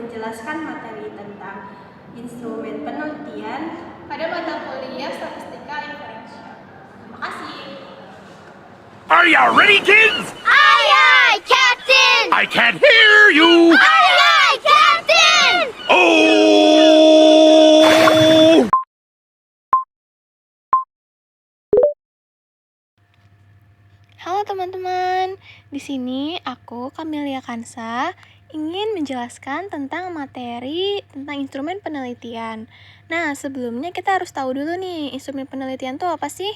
menjelaskan materi tentang instrumen penelitian pada mata kuliah Statistika Inferensial. Terima kasih. Are you ready, kids? Aye, aye, Captain! I can't hear you! Aye, aye, Captain! Oh! Halo teman-teman, di sini aku Camelia Kansa ingin menjelaskan tentang materi tentang instrumen penelitian. Nah, sebelumnya kita harus tahu dulu nih, instrumen penelitian itu apa sih?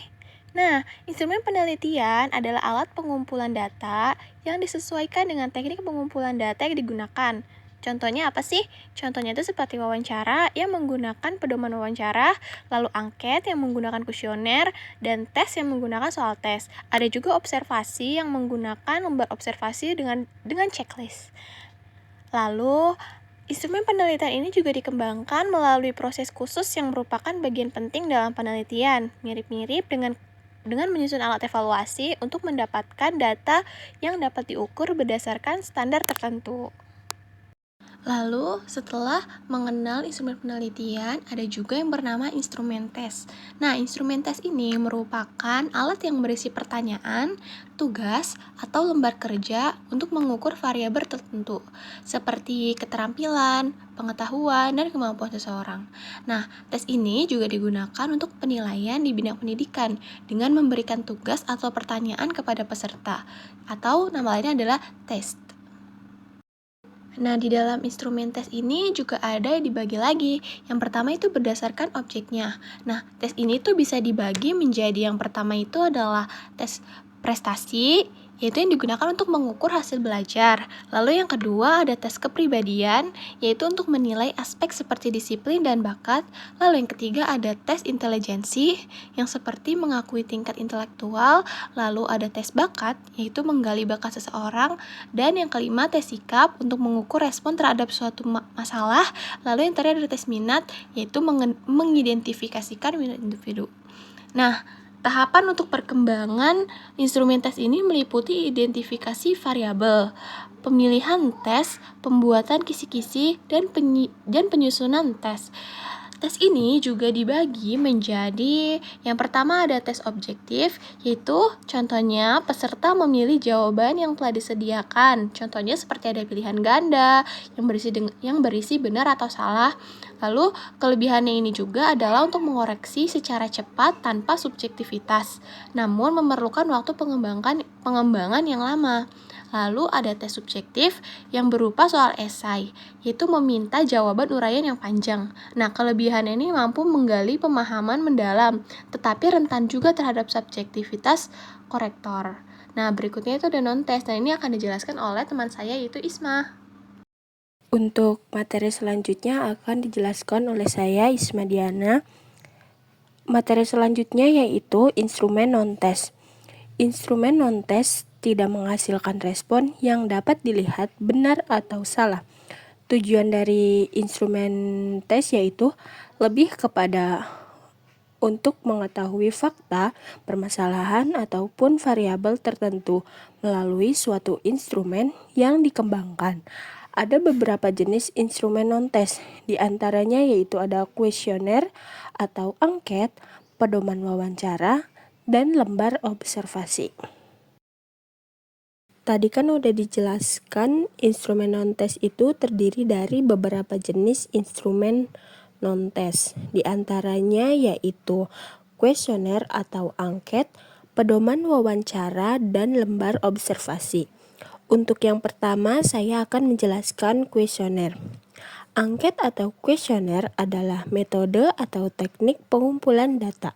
Nah, instrumen penelitian adalah alat pengumpulan data yang disesuaikan dengan teknik pengumpulan data yang digunakan. Contohnya apa sih? Contohnya itu seperti wawancara yang menggunakan pedoman wawancara, lalu angket yang menggunakan kuesioner, dan tes yang menggunakan soal tes. Ada juga observasi yang menggunakan lembar observasi dengan checklist. Lalu, instrumen penelitian ini juga dikembangkan melalui proses khusus yang merupakan bagian penting dalam penelitian, mirip-mirip dengan menyusun alat evaluasi untuk mendapatkan data yang dapat diukur berdasarkan standar tertentu. Lalu, setelah mengenal instrumen penelitian, ada juga yang bernama instrumen tes. Nah, instrumen tes ini merupakan alat yang berisi pertanyaan, tugas, atau lembar kerja untuk mengukur variabel tertentu, seperti keterampilan, pengetahuan, dan kemampuan seseorang. Nah, tes ini juga digunakan untuk penilaian di bidang pendidikan dengan memberikan tugas atau pertanyaan kepada peserta, atau nama lainnya adalah tes. Nah, di dalam instrumen tes ini juga ada yang dibagi lagi. Yang pertama itu berdasarkan objeknya. Nah, tes ini tuh bisa dibagi menjadi yang pertama itu adalah tes prestasi, yaitu yang digunakan untuk mengukur hasil belajar. Lalu yang kedua ada tes kepribadian, yaitu untuk menilai aspek seperti disiplin dan bakat. Lalu yang ketiga ada tes intelijensi, yang seperti mengakui tingkat intelektual. Lalu ada tes bakat, yaitu menggali bakat seseorang. Dan yang kelima tes sikap, untuk mengukur respon terhadap suatu masalah. Lalu yang terakhir ada tes minat, yaitu mengidentifikasikan minat individu. Nah, tahapan untuk perkembangan instrumen tes ini meliputi identifikasi variabel, pemilihan tes, pembuatan kisi-kisi, dan penyusunan tes. Tes ini juga dibagi menjadi yang pertama ada tes objektif, yaitu contohnya peserta memilih jawaban yang telah disediakan. Contohnya seperti ada pilihan ganda yang berisi benar atau salah. Lalu kelebihannya ini juga adalah untuk mengoreksi secara cepat tanpa subjektivitas, namun memerlukan waktu pengembangan yang lama. Lalu ada tes subjektif yang berupa soal esai, yaitu meminta jawaban uraian yang panjang. Nah, kelebihan ini mampu menggali pemahaman mendalam, tetapi rentan juga terhadap subjektivitas korektor. Nah, berikutnya itu ada non-tes. Nah, ini akan dijelaskan oleh teman saya yaitu Isma. Untuk materi selanjutnya akan dijelaskan oleh saya, Isma Diana. Materi selanjutnya yaitu instrumen non-tes. Instrumen non-tes tidak menghasilkan respon yang dapat dilihat benar atau salah. Tujuan dari instrumen tes yaitu lebih kepada untuk mengetahui fakta, permasalahan, ataupun variabel tertentu melalui suatu instrumen yang dikembangkan. Ada beberapa jenis instrumen non-tes, di antaranya yaitu ada kuesioner atau angket, pedoman wawancara, dan lembar observasi. Tadi kan udah dijelaskan instrumen non-tes itu terdiri dari beberapa jenis instrumen non-tes. Di antaranya yaitu kuesioner atau angket, pedoman wawancara, dan lembar observasi. Untuk yang pertama saya akan menjelaskan kuesioner. Angket atau kuesioner adalah metode atau teknik pengumpulan data.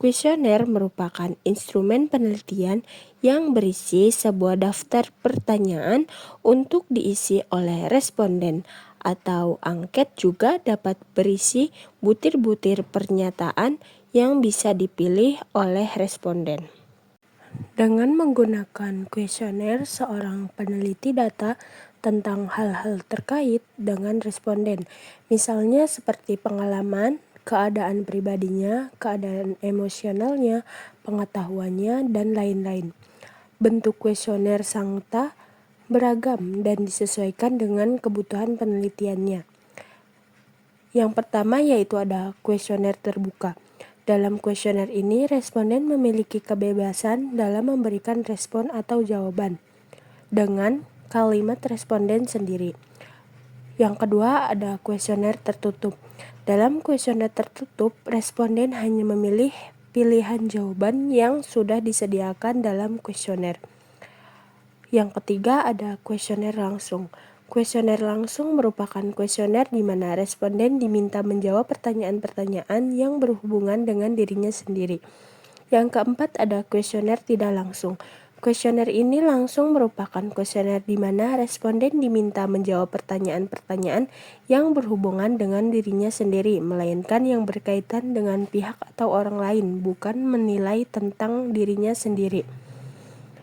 Kuesioner merupakan instrumen penelitian yang berisi sebuah daftar pertanyaan untuk diisi oleh responden, atau angket juga dapat berisi butir-butir pernyataan yang bisa dipilih oleh responden. Dengan menggunakan kuesioner, seorang peneliti data tentang hal-hal terkait dengan responden, misalnya seperti pengalaman, keadaan pribadinya, keadaan emosionalnya, pengetahuannya, dan lain-lain. Bentuk kuesioner Sankta beragam dan disesuaikan dengan kebutuhan penelitiannya. Yang pertama yaitu ada kuesioner terbuka. Dalam kuesioner ini, responden memiliki kebebasan dalam memberikan respon atau jawaban dengan kalimat responden sendiri. Yang kedua ada kuesioner tertutup. Dalam kuesioner tertutup, responden hanya memilih pilihan jawaban yang sudah disediakan dalam kuesioner. Yang ketiga ada kuesioner langsung. Kuesioner langsung merupakan kuesioner di mana responden diminta menjawab pertanyaan-pertanyaan yang berhubungan dengan dirinya sendiri. Yang keempat ada kuesioner tidak langsung. Kuesioner ini langsung merupakan kuesioner di mana responden diminta menjawab pertanyaan-pertanyaan yang berhubungan dengan dirinya sendiri, melainkan yang berkaitan dengan pihak atau orang lain, bukan menilai tentang dirinya sendiri.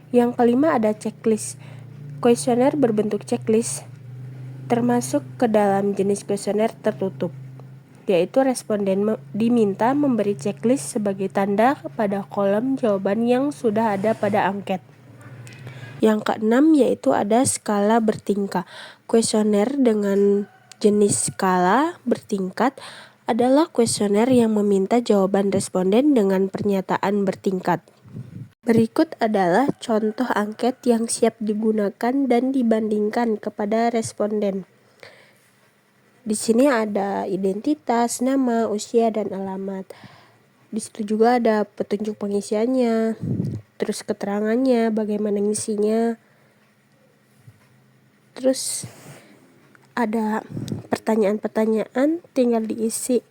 Yang kelima ada checklist. Kuesioner berbentuk checklist termasuk ke dalam jenis kuesioner tertutup, yaitu responden diminta memberi checklist sebagai tanda pada kolom jawaban yang sudah ada pada angket. Yang keenam yaitu ada skala bertingkat. Kuesioner dengan jenis skala bertingkat adalah kuesioner yang meminta jawaban responden dengan pernyataan bertingkat. Berikut adalah contoh angket yang siap digunakan dan dibandingkan kepada responden. Di sini ada identitas, nama, usia, dan alamat. Di situ juga ada petunjuk pengisiannya, terus keterangannya, bagaimana ngisinya. Terus ada pertanyaan-pertanyaan, tinggal diisi.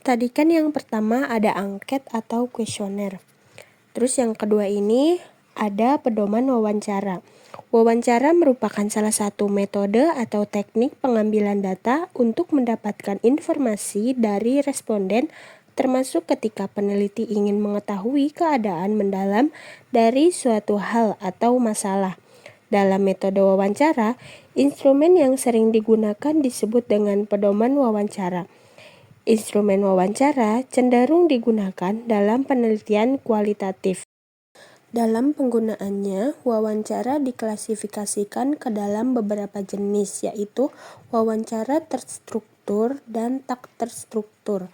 Tadi kan yang pertama ada angket atau kuesioner. Terus yang kedua ini ada pedoman wawancara. Wawancara merupakan salah satu metode atau teknik pengambilan data untuk mendapatkan informasi dari responden, termasuk ketika peneliti ingin mengetahui keadaan mendalam dari suatu hal atau masalah. Dalam metode wawancara, instrumen yang sering digunakan disebut dengan pedoman wawancara. Instrumen wawancara cenderung digunakan dalam penelitian kualitatif. Dalam penggunaannya, wawancara diklasifikasikan ke dalam beberapa jenis, yaitu wawancara terstruktur dan tak terstruktur.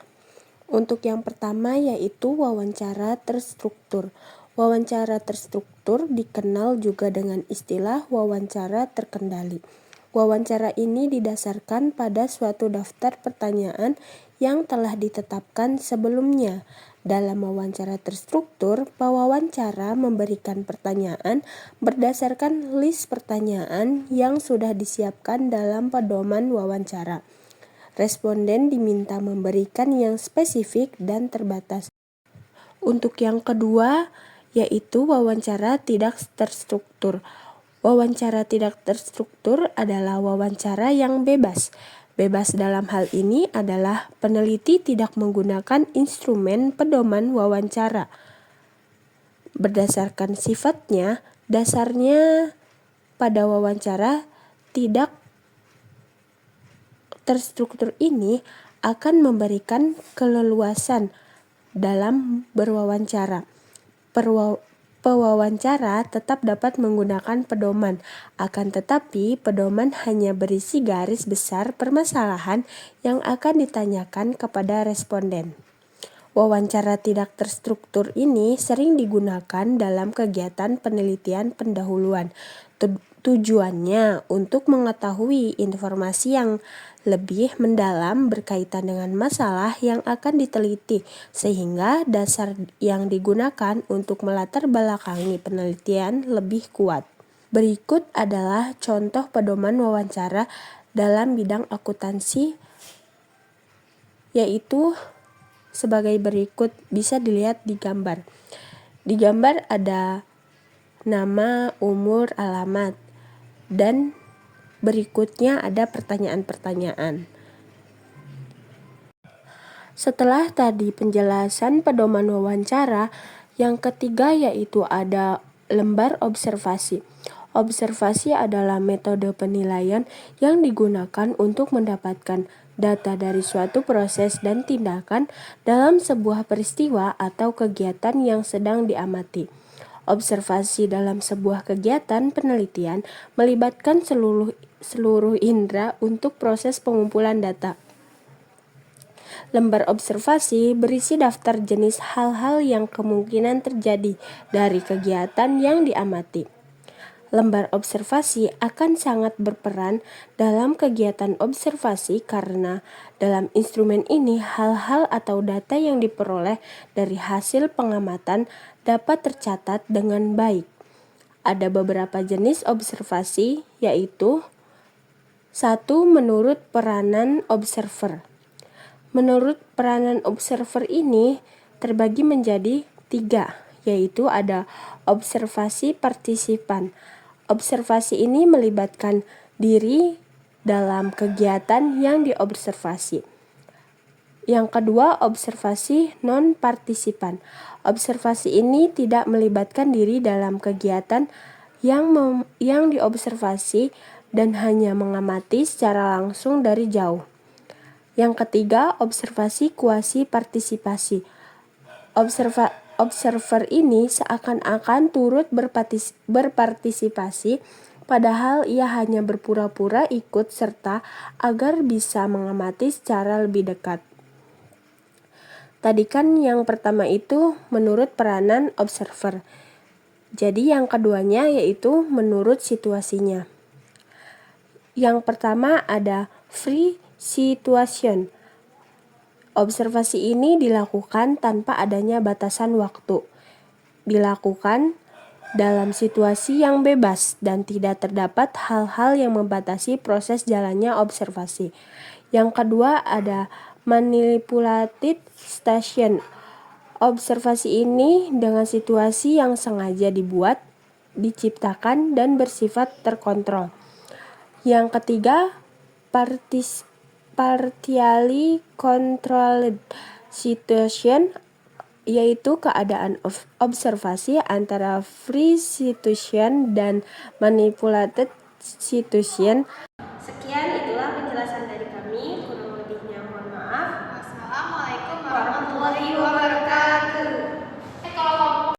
Untuk yang pertama yaitu wawancara terstruktur. Wawancara terstruktur dikenal juga dengan istilah wawancara terkendali. Wawancara ini didasarkan pada suatu daftar pertanyaan yang telah ditetapkan sebelumnya. Dalam wawancara terstruktur, pewawancara memberikan pertanyaan berdasarkan list pertanyaan yang sudah disiapkan dalam pedoman wawancara. Responden diminta memberikan yang spesifik dan terbatas. Untuk yang kedua, yaitu wawancara tidak terstruktur. Wawancara tidak terstruktur adalah wawancara yang bebas. Bebas dalam hal ini adalah peneliti tidak menggunakan instrumen pedoman wawancara. Berdasarkan sifatnya, dasarnya pada wawancara tidak terstruktur ini akan memberikan keleluasan dalam berwawancara. Pewawancara tetap dapat menggunakan pedoman, akan tetapi pedoman hanya berisi garis besar permasalahan yang akan ditanyakan kepada responden. Wawancara tidak terstruktur ini sering digunakan dalam kegiatan penelitian pendahuluan. Tujuannya untuk mengetahui informasi yang lebih mendalam berkaitan dengan masalah yang akan diteliti, sehingga dasar yang digunakan untuk melatar belakangi penelitian lebih kuat. Berikut adalah contoh pedoman wawancara dalam bidang akuntansi, yaitu sebagai berikut, bisa dilihat di gambar. Di gambar ada nama, umur, alamat, dan berikutnya ada pertanyaan-pertanyaan. Setelah tadi penjelasan pedoman wawancara, yang ketiga yaitu ada lembar observasi. Observasi adalah metode penilaian yang digunakan untuk mendapatkan data dari suatu proses dan tindakan dalam sebuah peristiwa atau kegiatan yang sedang diamati. Observasi dalam sebuah kegiatan penelitian melibatkan seluruh indera untuk proses pengumpulan data. Lembar observasi berisi daftar jenis hal-hal yang kemungkinan terjadi dari kegiatan yang diamati. Lembar observasi akan sangat berperan dalam kegiatan observasi karena dalam instrumen ini hal-hal atau data yang diperoleh dari hasil pengamatan dapat tercatat dengan baik. Ada beberapa jenis observasi, yaitu 1. Menurut peranan observer. Menurut peranan observer ini terbagi menjadi 3, yaitu ada observasi partisipan. Observasi ini melibatkan diri dalam kegiatan yang diobservasi. Yang kedua, observasi non-partisipan. Observasi ini tidak melibatkan diri dalam kegiatan yang diobservasi dan hanya mengamati secara langsung dari jauh. Yang ketiga, observasi kuasi-partisipasi. Observer ini seakan-akan turut berpartisipasi, padahal ia hanya berpura-pura ikut serta agar bisa mengamati secara lebih dekat. Tadi kan yang pertama itu menurut peranan observer. Jadi yang keduanya yaitu menurut situasinya. Yang pertama ada free situation. Observasi ini dilakukan tanpa adanya batasan waktu. Dilakukan dalam situasi yang bebas dan tidak terdapat hal-hal yang membatasi proses jalannya observasi. Yang kedua ada manipulated station. Observasi ini dengan situasi yang sengaja dibuat, diciptakan, dan bersifat terkontrol. Yang ketiga, partially controlled situation, yaitu keadaan observasi antara free situation dan manipulated situation